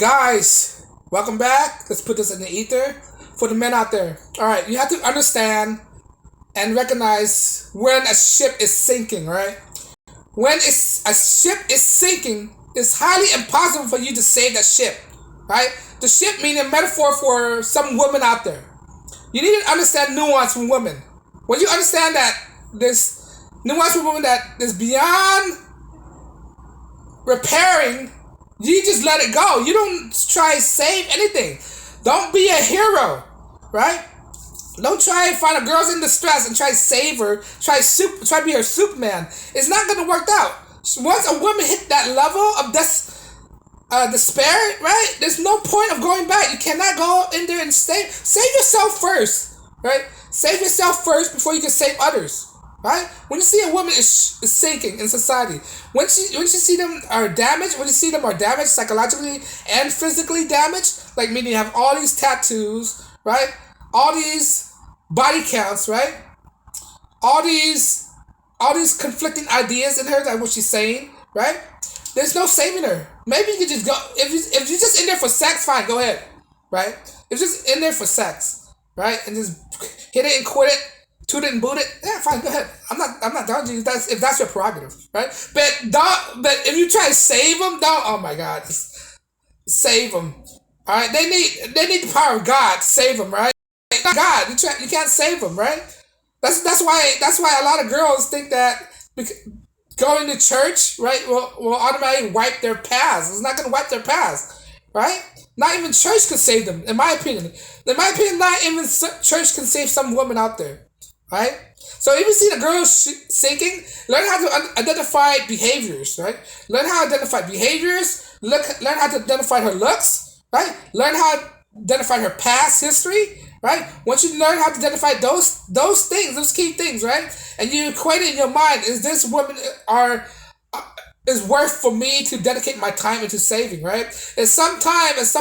Guys, welcome back. Let's put this in the ether for the men out there. All right, you have to understand and recognize when a ship is sinking, right? When a ship is sinking, it's highly impossible for you to save that ship, right? The ship meaning a metaphor for some women out there. You need to understand nuance from women. When you understand that there's nuance from women that is beyond repairing, you just let it go. You don't try to save anything. Don't be a hero, right? Don't try to find a girl's in distress and try to save her. Try to be her Superman. It's not going to work out. Once a woman hit that level of despair, right? There's no point of going back. You cannot go in there and save yourself first, right? Save yourself first before you can save others, right? When you see a woman is sinking in society, when you see them are damaged, psychologically and physically damaged, like meaning you have all these tattoos, right? All these body counts, right? All these conflicting ideas in her, like what she's saying, right? There's no saving her. Maybe you could just go if you're just in there for sex, fine, go ahead, right? If you're just in there for sex, right, and just hit it and quit it, toot it and boot it, yeah, fine, go ahead. I'm not dodging you. If that's your prerogative, right? But if you try to save them, don't. Oh my God, save them. All right, they need the power of God to save them, right? God, you can't save them, right? That's why a lot of girls think that going to church, right, will automatically wipe their past. It's not going to wipe their past, right? Not even church can save them, in my opinion. In my opinion, not even church can save some women out there, right? So if you see the girl sinking, learn how to identify behaviors, right? Learn how to identify behaviors. Learn how to identify her looks, right? Learn how to identify her past history, right? Once you learn how to identify those things, those key things, right? And you equate it in your mind, is this woman is worth for me to dedicate my time into saving, right? At some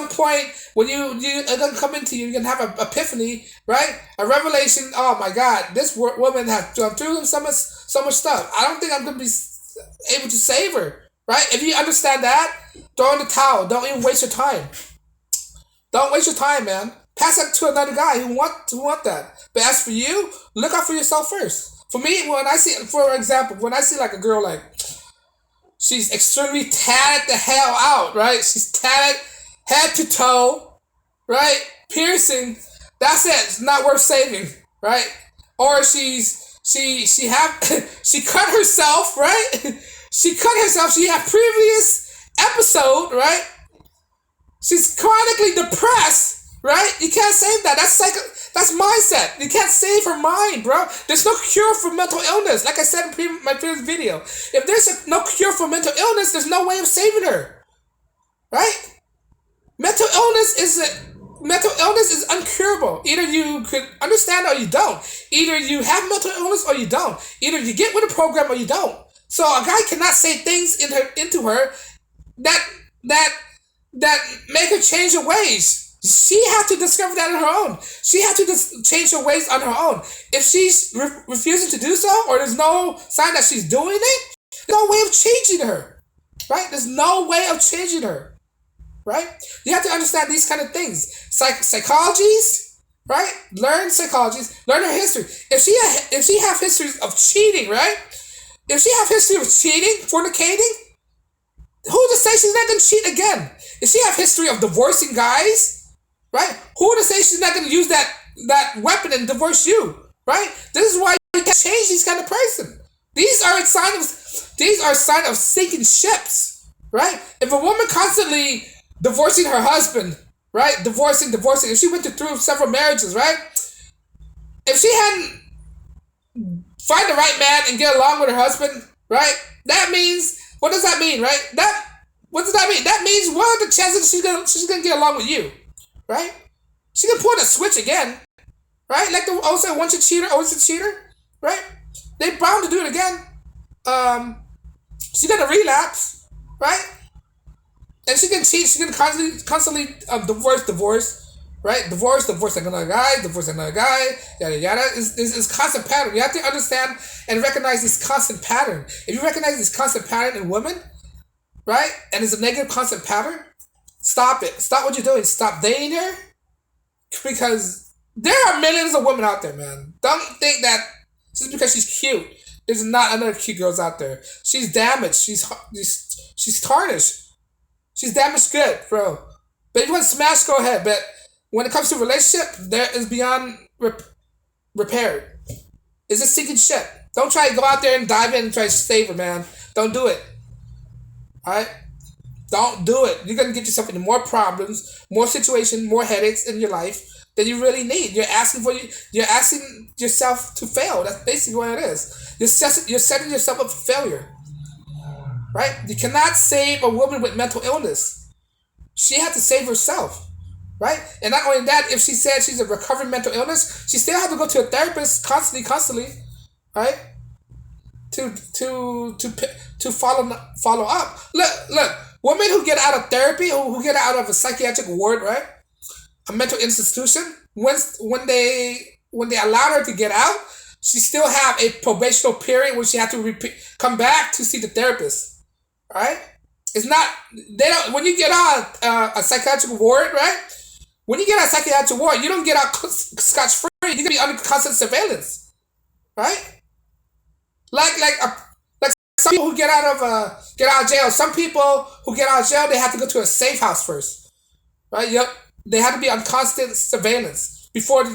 point, when you are gonna come into you, you're gonna have an epiphany, right? A revelation. Oh my God, this woman has gone through so much stuff. I don't think I'm gonna be able to save her, right? If you understand that, throw in the towel. Don't even waste your time. Don't waste your time, man. Pass that to another guy who want that. But as for you, look out for yourself first. For me, for example, when I see like a girl like she's extremely tatted the hell out, right? She's tatted head to toe, right? Piercing. That's it. It's not worth saving, right? Or she cut herself, right? She cut herself. She had previous episode, right? She's chronically depressed, right? You can't save that. That's mindset. You can't save her mind, bro. There's no cure for mental illness. Like I said in my previous video, if there's no cure for mental illness, there's no way of saving her, right? Mental illness is uncurable. Either you could understand or you don't. Either you have mental illness or you don't. Either you get with the program or you don't. So a guy cannot say things into her that make her change her ways. She had to discover that on her own. She had to change her ways on her own. If she's refusing to do so, or there's no sign that she's doing it, there's no way of changing her, right? There's no way of changing her, right? You have to understand these kind of things. Psychologies, right? Learn psychologies. Learn her history. If she have histories of cheating, right? If she have history of cheating, fornicating, who to say she's not going to cheat again? If she have history of divorcing guys, right? Who to say she's not going to use that weapon and divorce you, right? This is why you can't change these kind of person. These are signs of sinking ships, right? If a woman constantly divorcing her husband, right? Divorcing. If she went through several marriages, right? If she hadn't find the right man and get along with her husband, right? That means, what does that mean, right? What does that mean? That means what are the chances she's gonna get along with you, right? She can pull the switch again, right? Like the also once a cheater, always a cheater, right? They bound to do it again. She's gonna relapse, right? And she can cheat. She can constantly divorce, right? Divorce another guy, yada yada. It's constant pattern. You have to understand and recognize this constant pattern. If you recognize this constant pattern in women, right, and it's a negative constant pattern, Stop it. Stop what you're doing. Stop dating her because there are millions of women out there, man. Don't think that just because she's cute, there's not another cute girls out there. She's damaged. She's tarnished. She's damaged good, bro. But if you want to smash, go ahead. But when it comes to relationship, there is beyond repair. It's just sinking ship. Don't try to go out there and dive in and try to save her, man. Don't do it. Alright? Don't do it. You're gonna get yourself into more problems, more situations, more headaches in your life than you really need. You're asking yourself to fail. That's basically what it is. You're setting yourself up for failure. Right? You cannot save a woman with mental illness. She had to save herself. Right? And not only that, if she said she's a recovering mental illness, she still has to go to a therapist constantly, right? To follow up. Look, women who get out of therapy, who get out of a psychiatric ward, right? A mental institution, when they allowed her to get out, she still have a probational period when she had to come back to see the therapist, right? It's not they don't when you get out a psychiatric ward, right? When you get out of psychiatric ward, you don't get out scotch free. You're gonna be under constant surveillance, right? Like some people who get out of jail. Some people who get out of jail, they have to go to a safe house first, right? Yep, they have to be on constant surveillance before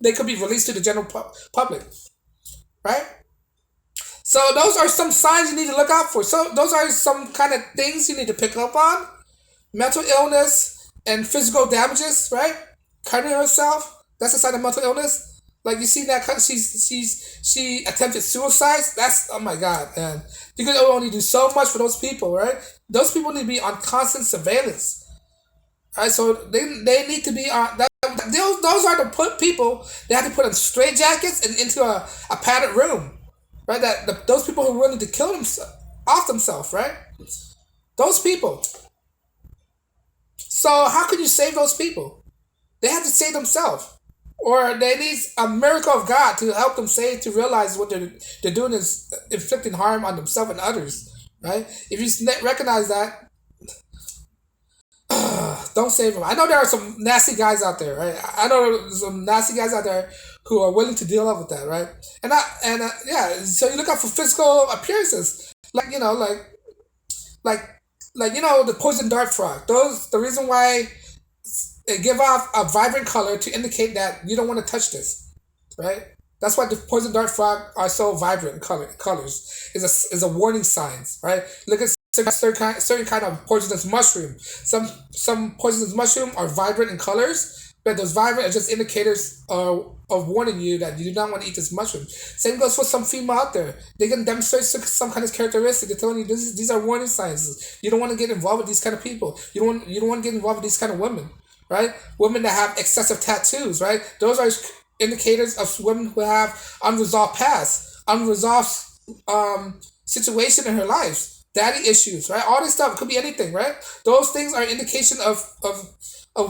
they could be released to the general public, right? So those are some signs you need to look out for. So those are some kind of things you need to pick up on: mental illness and physical damages, right? Cutting herself, that's a sign of mental illness. Like you see that she attempted suicide. That's, oh my god, man. You can only do so much for those people, right? Those people need to be on constant surveillance. Right, so they need to be on that. Those are the people they have to put in straitjackets and into a padded room, right? Those people who are willing to kill themselves, right? Those people. So how could you save those people? They have to save themselves, or they need a miracle of God to help them to realize what they're doing is inflicting harm on themselves and others, right? If you recognize that, don't save them. I know there are some nasty guys out there, right? I know some nasty guys out there who are willing to deal up with that, right? Yeah. So you look out for physical appearances, like like the poison dart frog. The reason why they give off a vibrant color to indicate that you don't want to touch this, right? That's why the poison dart frog are so vibrant in colors. Is a warning signs, right? Look at certain kind of poisonous mushroom. Some poisonous mushroom are vibrant in colors, but those vibrant are just indicators of warning you that you do not want to eat this mushroom. Same goes for some female out there. They can demonstrate some kind of characteristic. They're telling you these are warning signs. You don't want to get involved with these kind of people. You don't want to get involved with these kind of women, right? Women that have excessive tattoos, right? Those are indicators of women who have unresolved past, unresolved situation in her life. Daddy issues, right? All this stuff could be anything, right? Those things are indication of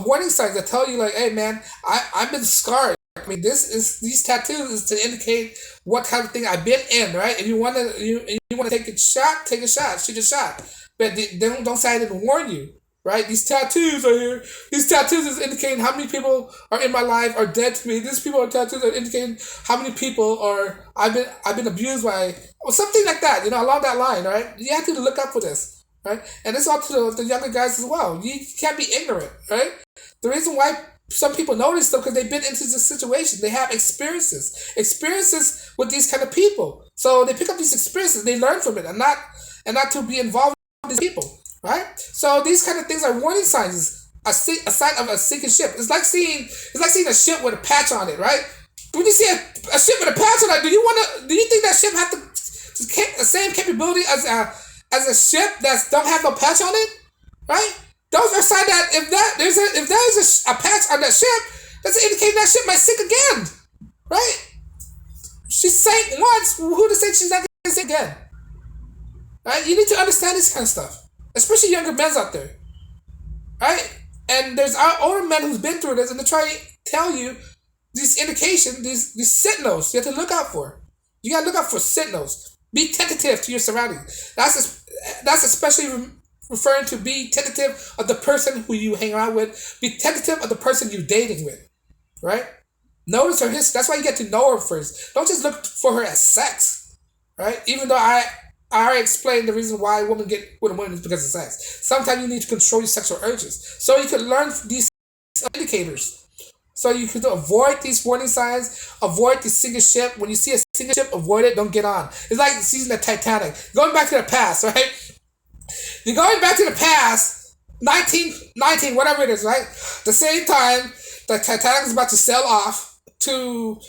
warning signs that tell you, like, hey man, I've been scarred. I mean, these tattoos is to indicate what kind of thing I've been in, right? If you want to take a shot, shoot a shot. But don't say I didn't warn you, right? These tattoos are here. These tattoos is indicating how many people are in my life are dead to me. These people are tattoos are indicating how many people I've been abused by, or something like that. Along that line, right? You have to look up for this, right? And it's up to the younger guys as well. You can't be ignorant, right? The reason why some people know this stuff because they've been into this situation. They have experiences with these kind of people. So they pick up these experiences, they learn from it, and not to be involved with these people. Right? So these kind of things are warning signs. A sign of a sinking ship. It's like seeing a ship with a patch on it, right? When you see a ship with a patch on it, do you think that ship have the same capability as a ship that don't have no patch on it? Right? Those are signs that if there's a patch on that ship, that's indicating that ship might sink again. Right? She sank once, who to say she's not gonna sink again? Right? You need to understand this kind of stuff. Especially younger men out there, right? And there's our older men who's been through this, and they try to tell you these indications, these signals you have to look out for. You gotta look out for signals. Be tentative to your surroundings. That's especially referring to be tentative of the person who you hang around with. Be tentative of the person you're dating with, right? Notice her history. That's why you get to know her first. Don't just look for her as sex, right? Even though I already explained the reason why women get with women is because of sex. Sometimes you need to control your sexual urges. So you can learn these indicators. So you can avoid these warning signs, avoid the sinking ship. When you see a sinking ship, avoid it, don't get on. It's like seeing the Titanic. Going back to the past, right? You're going back to the past, 1919, whatever it is, right? The same time, the Titanic is about to sail off to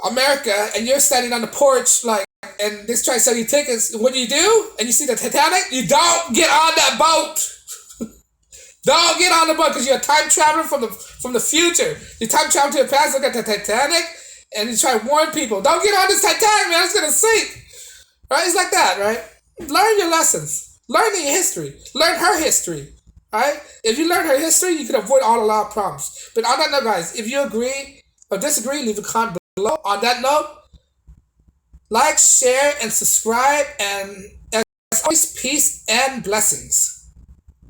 America, and you're standing on the porch, like, and this try to sell you tickets. What do? And you see the Titanic? You don't get on that boat. Don't get on the boat because you're a time traveler from the future. You time travel to the past, look at the Titanic, and you try to warn people. Don't get on this Titanic, man. It's gonna sink. Right? It's like that, right? Learn your lessons. Learn your history. Learn her history. Right? If you learn her history, you can avoid a lot of problems. But on that note, guys, if you agree or disagree, leave a comment below. On that note, like, share, and subscribe. And as always, peace and blessings.